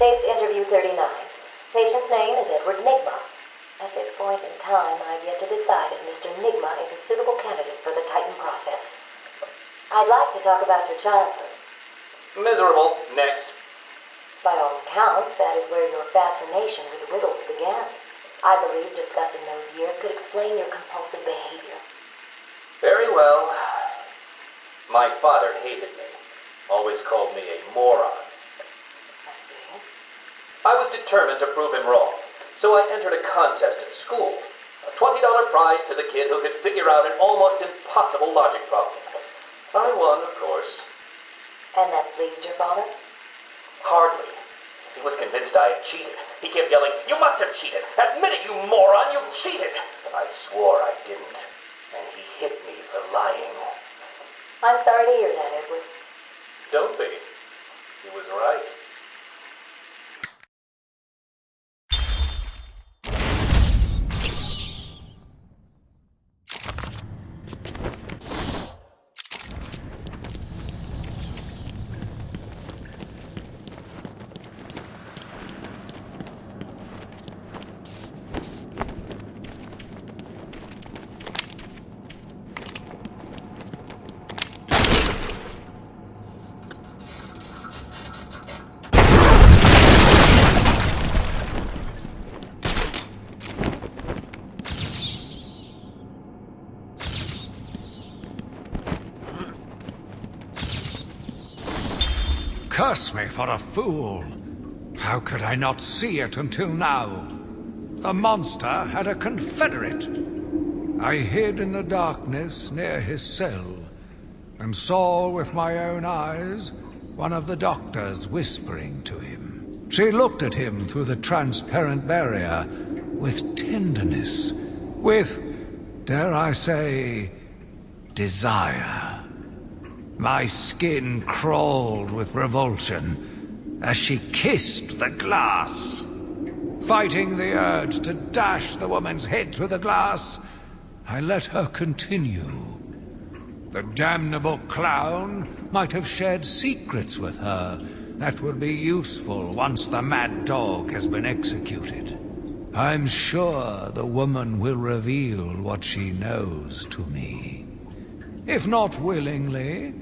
Taped interview 39. Patient's name is Edward Nigma. At this point in time, I've yet to decide if Mr. Nigma is a suitable candidate for the Titan process. I'd like to talk about your childhood. Miserable. Next. By all accounts, that is where your fascination with riddles began. I believe discussing those years could explain your compulsive behavior. Very well. My father hated me. Always called me a moron. I see. I was determined to prove him wrong, so I entered a contest at school. A $20 prize to the kid who could figure out an almost impossible logic problem. I won, of course. And that pleased your father? Hardly. He was convinced I had cheated. He kept yelling, "You must have cheated! Admit it, you moron! You cheated!" I swore I didn't, and he hit me for lying. I'm sorry to hear that, Edward. Don't be. He was right. Curse me for a fool! How could I not see it until now? The monster had a confederate. I hid in the darkness near his cell, and saw with my own eyes one of the doctors whispering to him. She looked at him through the transparent barrier with tenderness, with, dare I say, desire. My skin crawled with revulsion as she kissed the glass. Fighting the urge to dash the woman's head through the glass, I let her continue. The damnable clown might have shared secrets with her that would be useful once the mad dog has been executed. I'm sure the woman will reveal what she knows to me. If not willingly,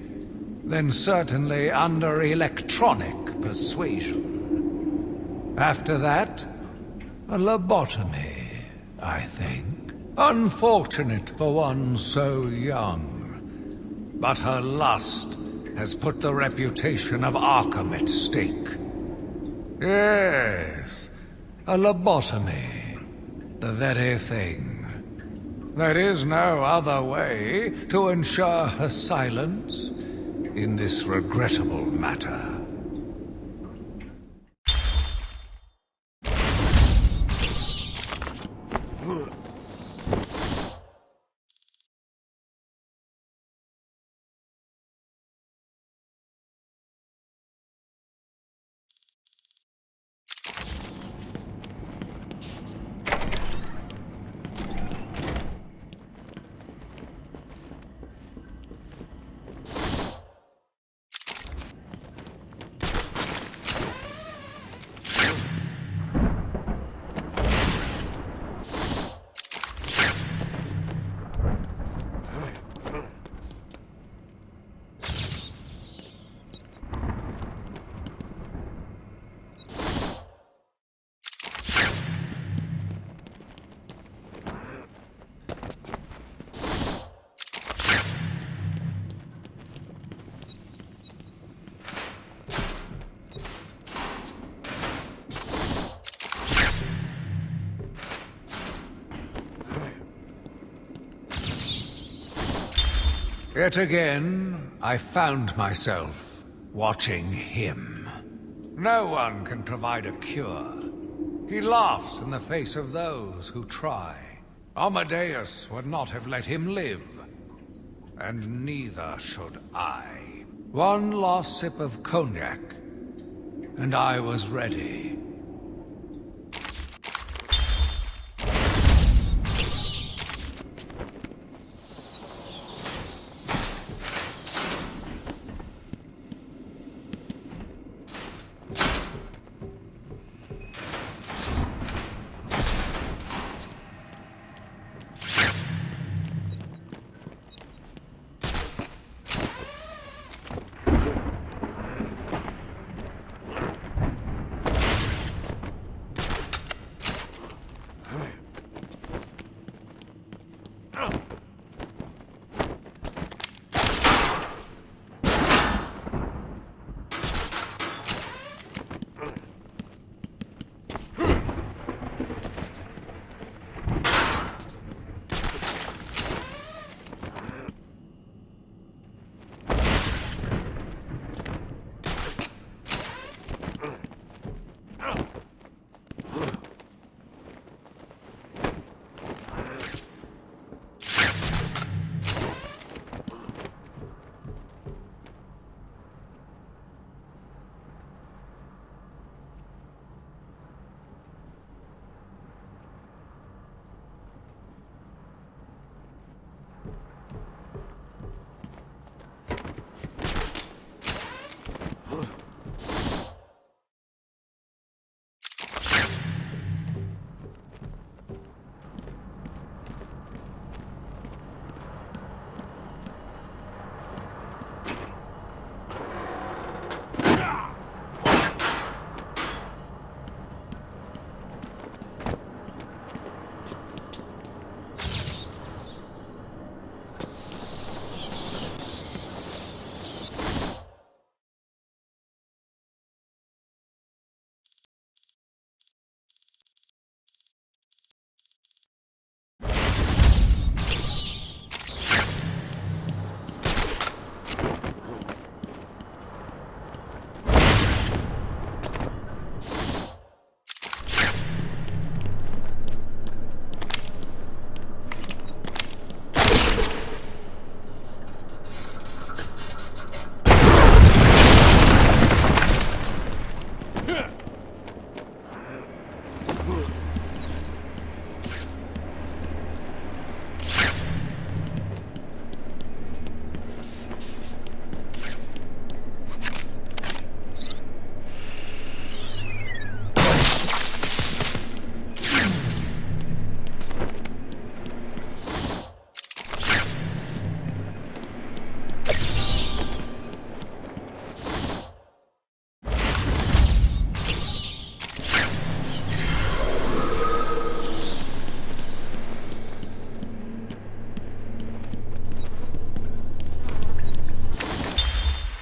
then certainly under electronic persuasion. After that, a lobotomy, I think. Unfortunate for one so young. But her lust has put the reputation of Arkham at stake. Yes, a lobotomy. The very thing. There is no other way to ensure her silence in this regrettable matter. Yet again, I found myself watching him. No one can provide a cure. He laughs in the face of those who try. Amadeus would not have let him live. And neither should I. One last sip of cognac, and I was ready.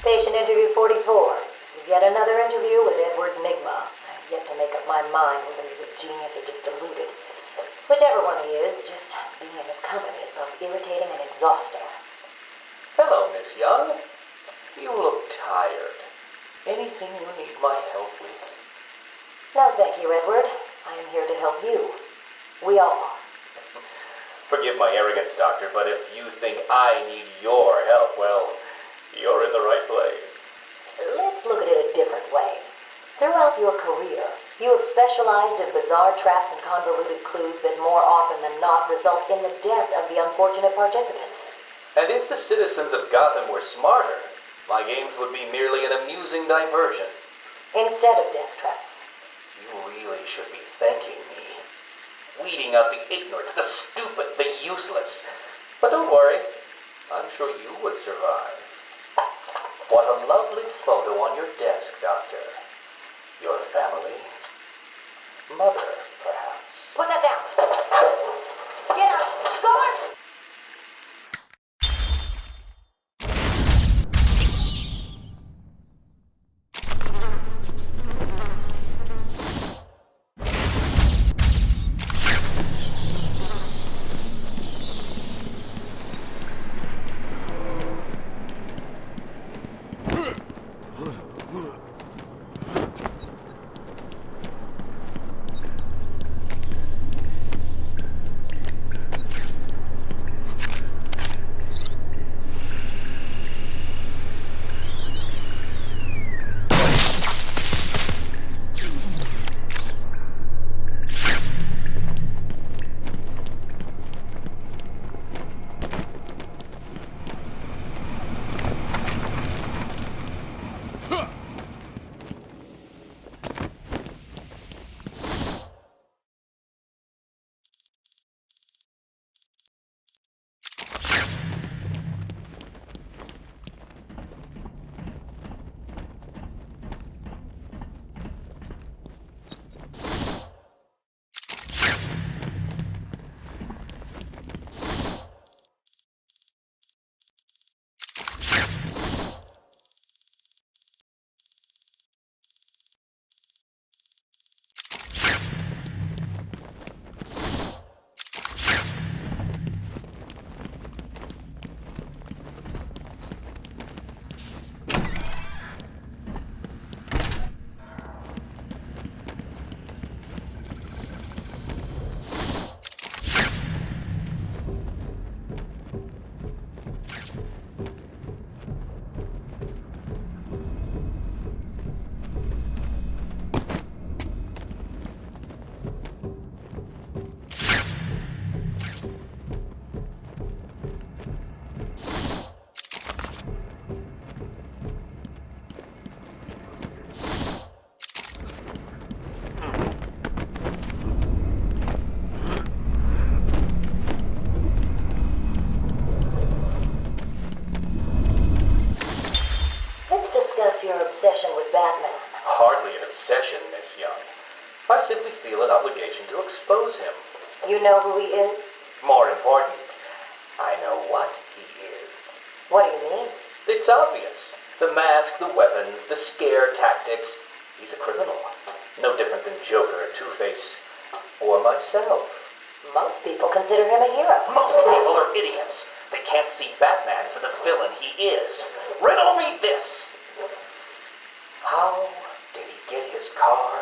Patient interview 44. This is yet another interview with Edward Nigma. I've yet to make up my mind whether he's a genius or just deluded. Whichever one he is, just being in his company is both irritating and exhausting. Hello, Miss Young. You look tired. Anything you need my help with? No, thank you, Edward. I am here to help you. We all are. Forgive my arrogance, Doctor, but if you think I need your help, well, you're in the right place. Let's look at it a different way. Throughout your career, you have specialized in bizarre traps and convoluted clues that more often than not result in the death of the unfortunate participants. And if the citizens of Gotham were smarter, my games would be merely an amusing diversion. Instead of death traps. You really should be thanking me. Weeding out the ignorant, the stupid, the useless. But don't worry, I'm sure you would survive. What a lovely photo on your desk, Doctor. Your family? Mother, perhaps. Put that down. Get out. Guard! know who he is? More important, I know what he is. What do you mean? It's obvious. The mask, the weapons, the scare tactics. He's a criminal. No different than Joker or Two-Face. Or myself. Most people consider him a hero. Most people are idiots. They can't see Batman for the villain he is. Riddle me this! How did he get his car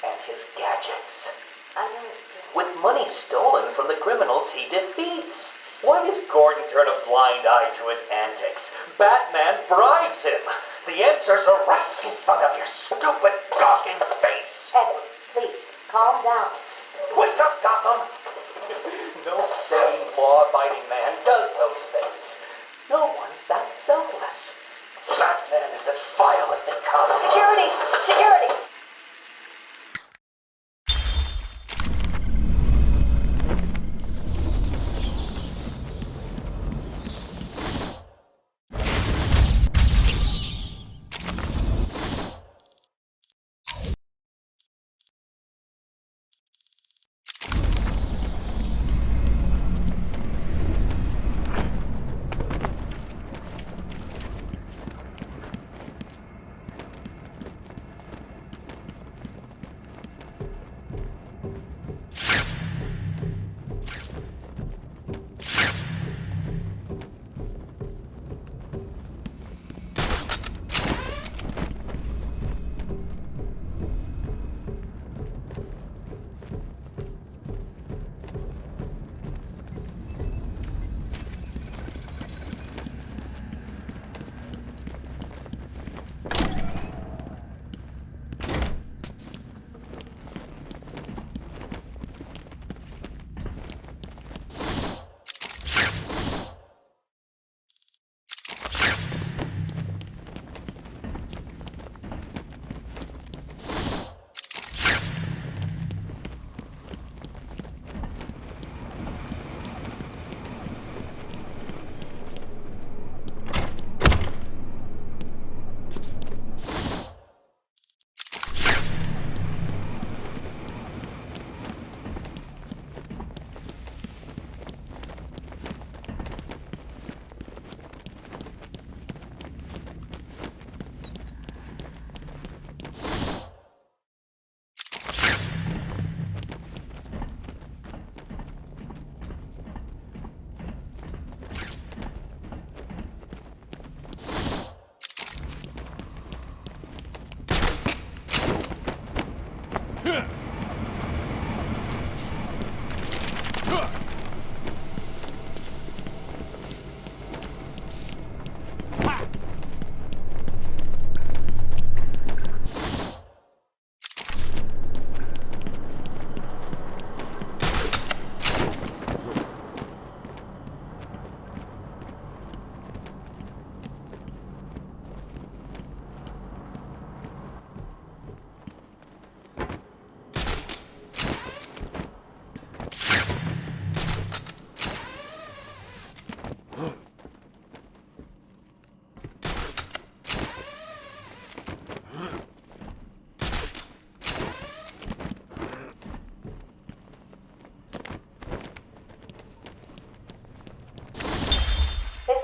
and his gadgets? I don't... With money stolen from the criminals he defeats. Why does Gordon turn a blind eye to his antics? Batman bribes him. The answers are right in front of your stupid, gawking face. Edward, please, calm down. Wake up, Gotham! No sane, law-abiding man does those things. No one's that selfless. Batman is as vile as they come. Security! Security!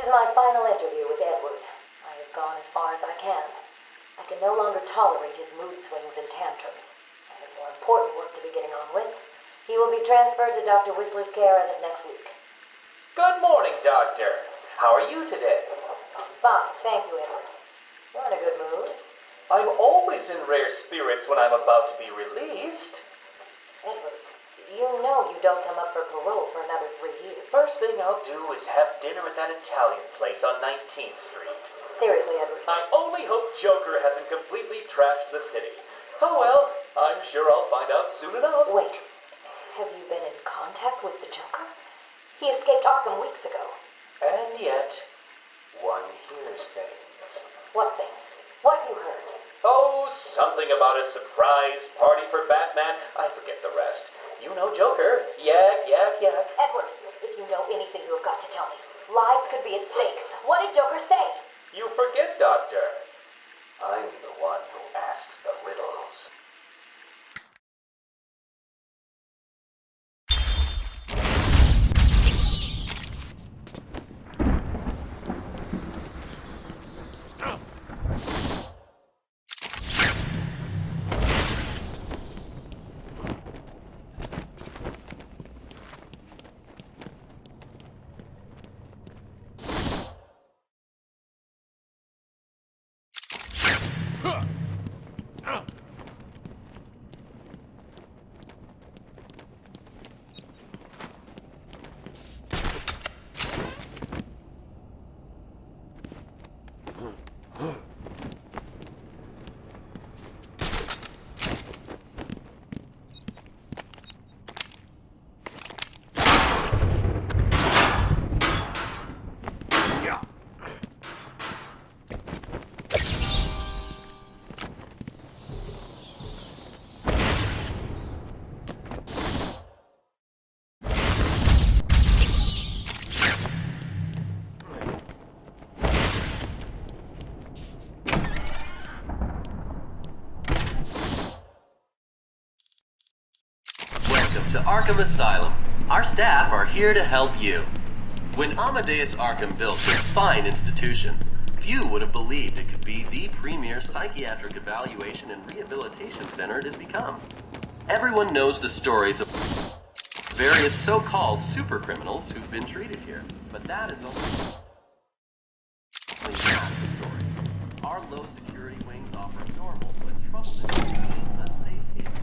My final interview with Edward. I have gone as far as I can. I can no longer tolerate his mood swings and tantrums. I have more important work to be getting on with. He will be transferred to Dr. Whistler's care as of next week. Good morning, Doctor. How are you today? Fine, thank you, Edward. You're in a good mood. I'm always in rare spirits when I'm about to be released. Edward, you know you don't come up for parole for another 3 years. First thing I'll do is have dinner at that Italian place on 19th Street. Seriously, Edward. I only hope Joker hasn't completely trashed the city. Oh well, I'm sure I'll find out soon enough. Wait, have you been in contact with the Joker? He escaped Arkham weeks ago. And yet, one hears things. What things? What have you heard? Oh, something about a surprise party for Batman. I forget the rest. You know Joker. Yak, yak, yak. Edward, if you know anything, you have got to tell me. Lives could be at stake. What did Joker say? You forget, Doctor. I'm the one who asks the riddles. Welcome to Arkham Asylum. Our staff are here to help you. When Amadeus Arkham built this fine institution, few would have believed it could be the premier psychiatric evaluation and rehabilitation center it has become. Everyone knows the stories of various so-called super criminals who've been treated here, but that is only half the story. Our low security wings offer normal but troubled individuals a safe haven.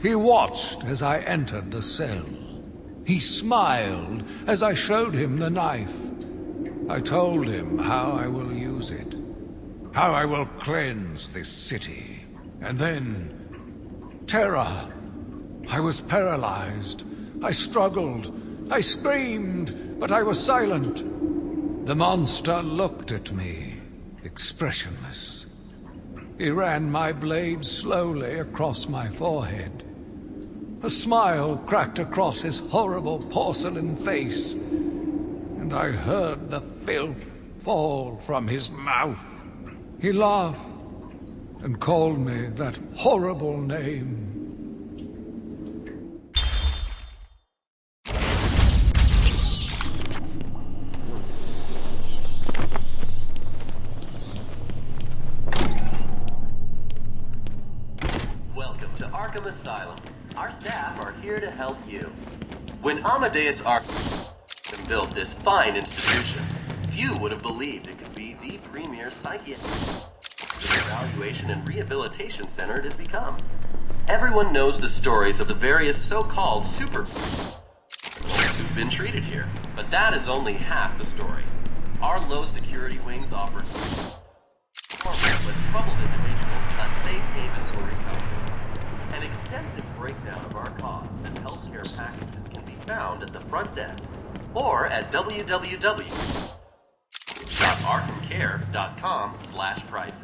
He watched as I entered the cell. He smiled as I showed him the knife. I told him how I will use it, how I will cleanse this city. And then, terror. I was paralyzed. I struggled. I screamed, but I was silent. The monster looked at me, expressionless. He ran my blade slowly across my forehead. A smile cracked across his horrible porcelain face, and I heard the filth fall from his mouth. He laughed and called me that horrible name. Welcome to Arkham Asylum. Our staff are here to help you. When Amadeus Arkham built this fine institution, few would have believed it could be the premier psychiatric evaluation and rehabilitation center it has become. Everyone knows the stories of the various so-called super criminals who've been treated here, but that is only half the story. Our low security wings offer normal but troubled individuals a safe haven for recovery. An extensive breakdown of our costs and healthcare packages can be found at the front desk or at www.arkhamcare.com/prices.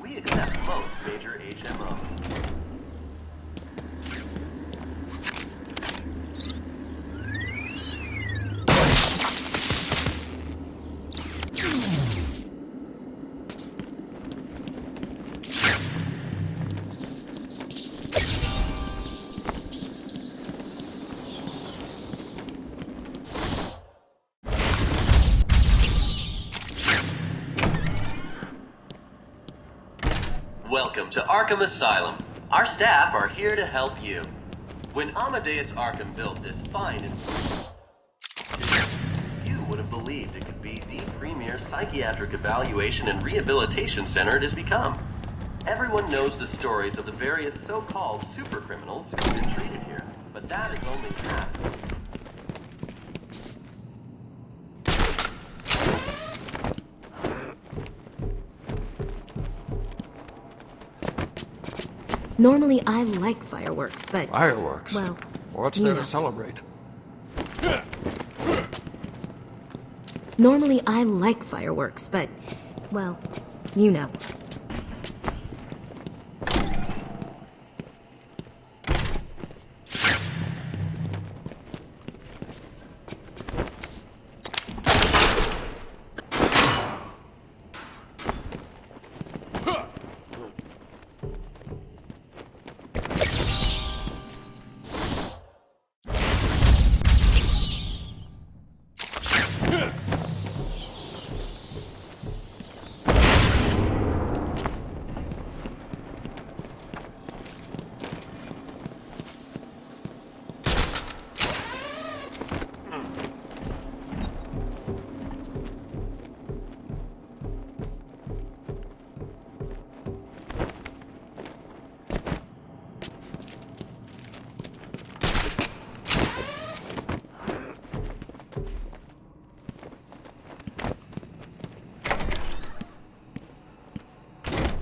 We accept most major HMOs. Welcome to Arkham Asylum. Our staff are here to help you. When Amadeus Arkham built this fine institution, few would have believed it could be the premier psychiatric evaluation and rehabilitation center it has become. Everyone knows the stories of the various so-called super criminals who've been treated here, but that is only half. Normally, I like fireworks, but... Fireworks? Well, what's you there know. to celebrate? Normally, I like fireworks, but... Well, you know.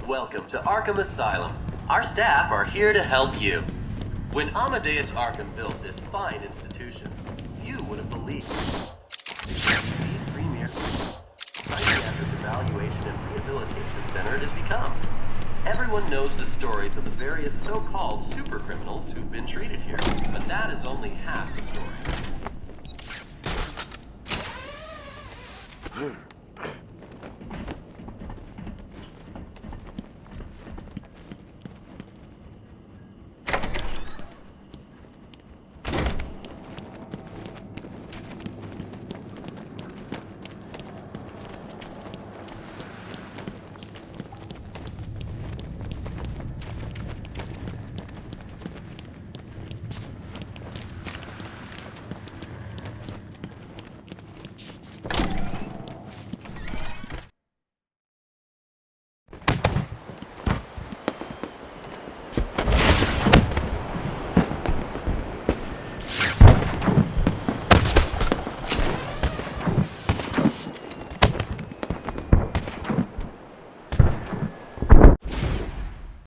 Welcome to Arkham Asylum. Our staff are here to help you. When Amadeus Arkham built this fine institution, few would have believed it could be the premier psychiatric evaluation and rehabilitation center it has become. Everyone knows the stories of the various so-called supercriminals who've been treated here, but that is only half the